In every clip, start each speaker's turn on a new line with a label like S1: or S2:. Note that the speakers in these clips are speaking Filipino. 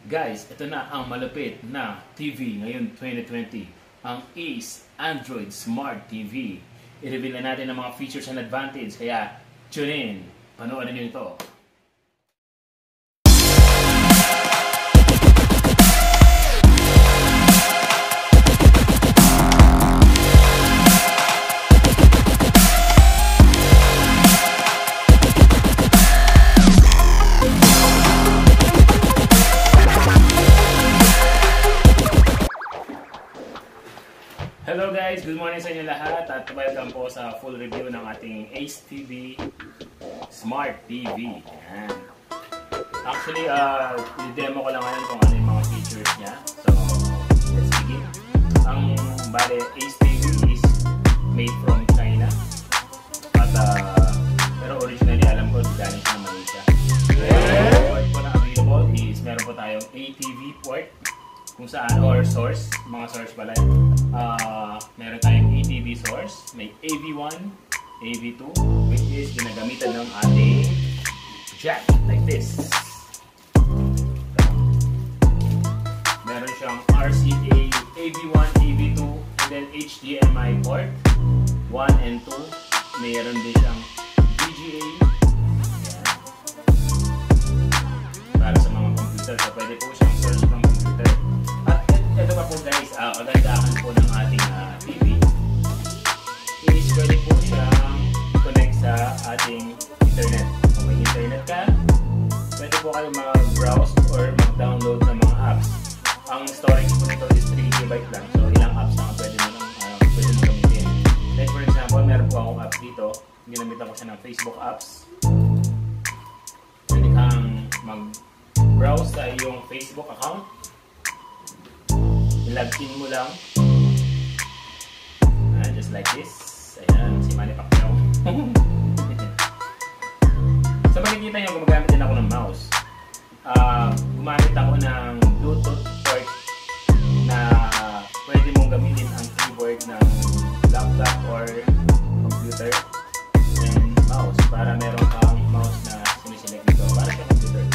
S1: Guys, ito na ang malupit na TV ngayon 2020. Ang Ace Android Smart TV. I-reveal na natin ang mga features and advantage. Kaya, tune in. Panoorin nyo ito. Hello guys, good morning sa inyo lahat at welcome po sa full review ng ating Ace TV Smart TV. Ayan. Actually, i-demo ko lang ngayon kung ano yung mga features niya. So, let's begin. Ang bale, Ace TV is made from China. At, pero originally alam ko galing siya ng Malaysia. Port po na available is meron po tayong ATV port kung saan, or source, mga source pala yun. Meron tayong ATV source, may AV1, AV2, which is ginagamitan ng ating jack, like this. Meron siyang RCA, AV1, AV2, and then HDMI port, 1 and 2. Meron din siyang VGA. Ayan. Para sa mga computer, so pwede po siyang source from computer. At ito pa po guys, kagandahan po ng ating TV is pwede po siyang connect sa ating internet. Kung may internet ka, pwede po kayo mag-browse or mag-download ng mga apps. Ang storage po nito is 3GB lang, so ilang apps na pwede mo gamitin. Like for example, meron po akong app dito, ginamitan ko siya ng Facebook apps. Pwede kang mag-browse sa iyong Facebook account. I-login mo lang. Just like this. Ayan, si Manny Pacquiao. So makikita nyo, gumagamit din ako ng mouse. Gumamit ako ng Bluetooth port na pwede mong gamitin ang keyboard ng laptop or computer and mouse para meron kang mouse na siniselect dito para sa computer.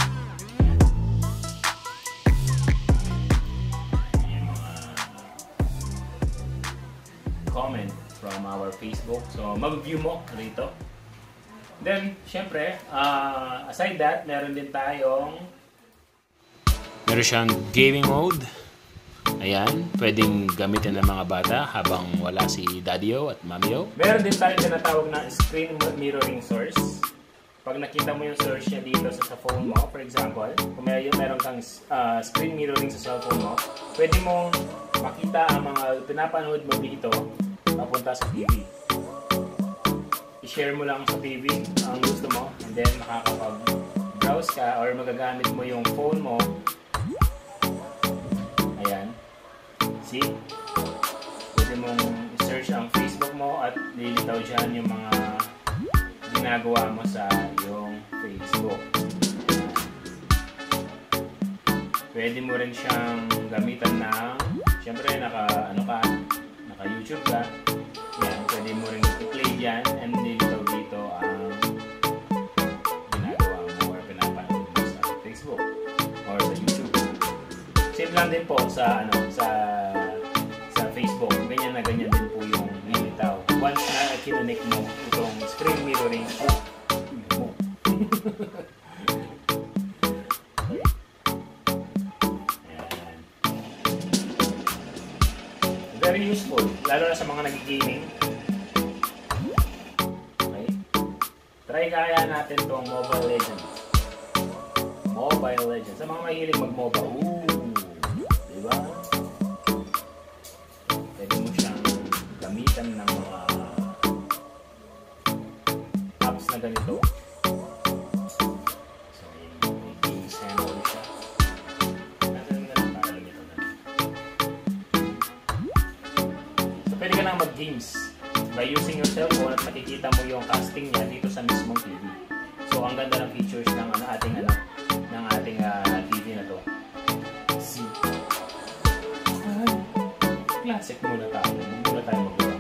S1: Comment from our Facebook. So, mag-view mo rito. Then, syempre, aside that, meron din tayong meron siyang gaming mode. Ayan, pwedeng gamitin ng mga bata habang wala si Daddy-o at Mami-o. Meron din tayong tinatawag na screen mirroring source. Pag nakita mo yung source niya dito sa phone mo, for example, kung meron kang screen mirroring sa cellphone mo, pwede mong makita ang mga pinapanood mo dito papunta sa TV. I-share mo lang sa TV ang gusto mo and then makakapag-browse ka or magagamit mo yung phone mo. Ayan. See? Pwede mong i-search ang Facebook mo at lilitaw dyan yung mga ginagawa mo sa iyong Facebook. Pwede mo rin siyang gamitan ng, syempre naka-YouTube ka. Yan, pwede mo rin i-play dyan and lilitaw dito ang ginagawa mo or pinapanood mo sa Facebook or sa YouTube. Same lang din po sa Facebook. Ganyan na ganyan din po yung lilitaw. Once na kinonek mo itong screen mirroring mo. Very useful, lalo na sa mga nag-gaming. Okay. Try kaya natin itong Mobile Legends. Mobile Legends. Sa mga mahilig mag-mobile. Diba? Pwede mo siyang gamitan ng mga apps na ganito. So, may games handle siya. Pwede ka nang mag-games by using your cellphone at makikita mo yung casting niya dito sa mismong TV. So, ang ganda ng features ng ating TV na to. See? Classic muna tayo. Muna tayo magawa.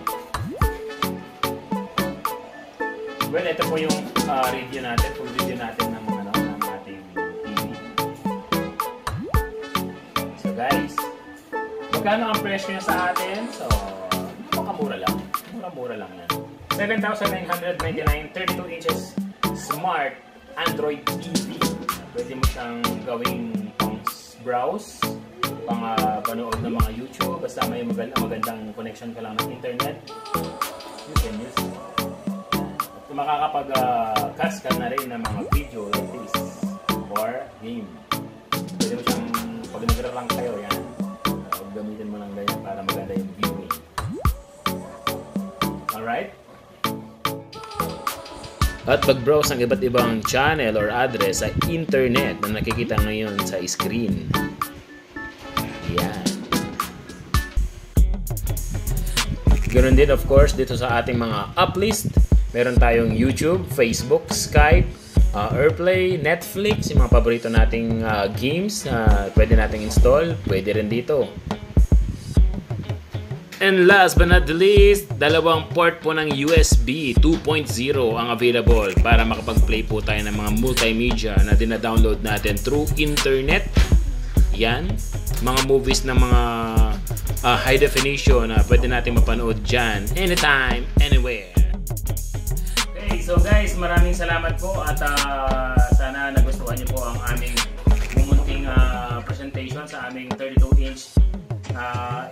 S1: Well, ito po yung review natin, full review natin ng ating TV. magkano ang presyo niya sa atin? So, makamura lang. Mura-mura lang yan. 7,999, 32 inches Smart Android TV. Pwede mo siyang gawing pang browse, pang panood ng mga YouTube, basta may magandang connection ka lang ng internet, you can use it. At makakapag-cast ka na rin ng mga video like this or game. Pwede mo siyang, pag nagra-rank kayo, yan, gamitin mo lang ganyan para maganda yung viewing. Alright? At pag-browse ng iba't ibang channel or address sa internet na nakikita ngayon sa screen. Yan. Ganoon din of course dito sa ating mga uplist. Meron tayong YouTube, Facebook, Skype, Airplay, Netflix, yung mga paborito nating games na pwede nating install. Pwede rin dito. And last but not the least, dalawang port po ng USB 2.0 ang available para makapag-play po tayo ng mga multimedia na dina-download natin through internet. Yan, mga movies ng mga high definition na pwede natin mapanood dyan anytime, anywhere. Okay, so guys, maraming salamat po at sana nagustuhan niyo po ang aming mumunting presentation sa aming 32-inch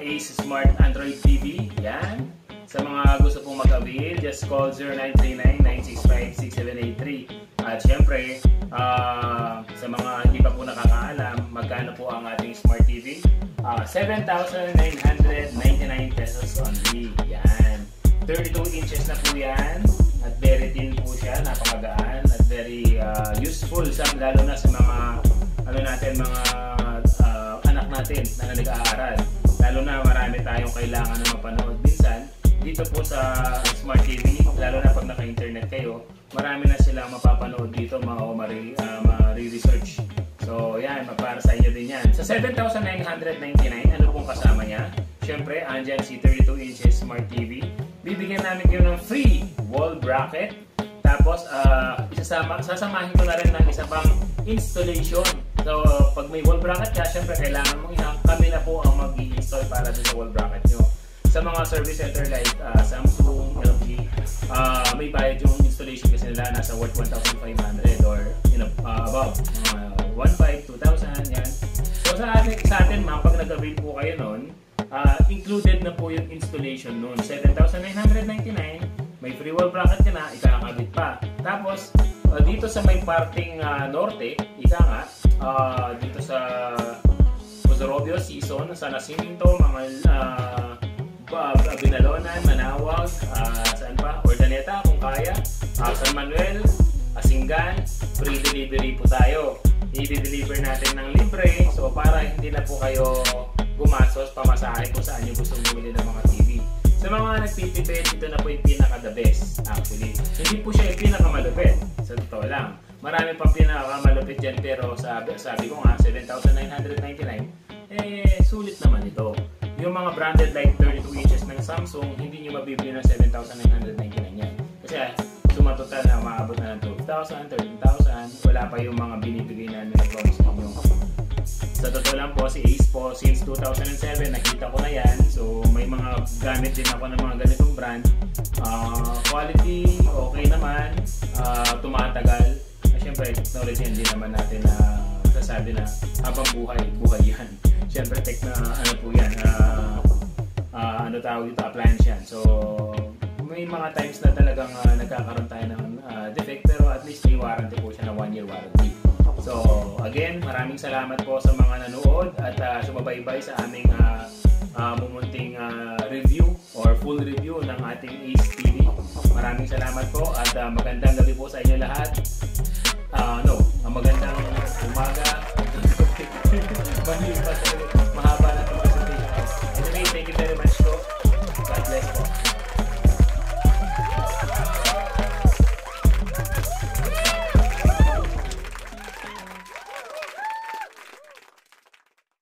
S1: Ace Smart Android TV. Yan. Sa mga gusto pong mag-avail, just call 0939-965-6783. At syempre, sa mga hindi pa po nakakaalam, magkano po ang ating Smart TV? 7,999 pesos only. Yan. 32 inches na po yan. At very thin po siya. Napakagaan. At very useful, lalo na sa mga mga anak natin na nag-aaral. Lalo na marami tayong kailangan na mapanood. Minsan, dito po sa Smart TV, lalo na pag naka-internet kayo, marami na silang mapapanood dito, ma-research. So, yan, para sa inyo din yan. Sa 7,999, ano pong kasama niya? Siyempre, andyan si 32 inches Smart TV. Bibigyan namin kayo ng free wall bracket. Tapos, sasamahin ko na rin ng isa pang installation. So, pag may wall bracket ka, syempre kailangan mong kami na po ang mag-i-install para sa wall bracket nyo. Sa mga service center like Samsung, LG, may bayad yung installation kasi nila nasa worth 1,500 or above. 1,500, 2,000, yan. So, sa atin pag nag-avail po kayo nun, included na po yung installation nun. 7,999, may free wall bracket ka na, ikakabit pa. Tapos, dito sa may parting norte, dito sa Pozorobio, Season, sa Nacimiento, mga Binalonan, Manawag, saan pa? Ordaneta, kung kaya, San Manuel, Asingan, free delivery po tayo. I-deliver natin ng libre, so para hindi na po kayo gumasos, pamasahe kung saan nyo gustong bumili ng mga TV. Sa mga nagtitipid, ito na po yung pinaka-the best actually. Hindi po siya yung pinakamalupit, sa totoo lang. Marami pang pinakamalupit dyan, pero sabi ko nga, 7,999, sulit naman ito. Yung mga branded like 32 inches ng Samsung, hindi nyo mabibili ng 7,999 yan. Kasi sumatotal na maabot na ng 12,000, 13,000, wala pa yung mga binibigay namin na promise ninyo. Sa totoo lang po, si Ace po, since 2007, nakita ko na yan. So, may mga gamit din ako ng mga ganitong brand. Quality, okay naman. Tumatagal. Siyempre, technology, hindi naman natin sasabi na habang buhay yan. Siyempre, ano po yan, ano tawag dito, appliance yan. So, may mga times na talagang nagkakaroon tayo ng defect, pero at least may warranty po siya na 1-year warranty. So, again, maraming salamat po sa mga nanood at sumabaybay sa aming mumunting review or full review ng ating Ace TV. Maraming salamat po at magandang gabi po sa inyo lahat. Magandang umaga. Mahaba na ito presentation. Anyway, thank you very much.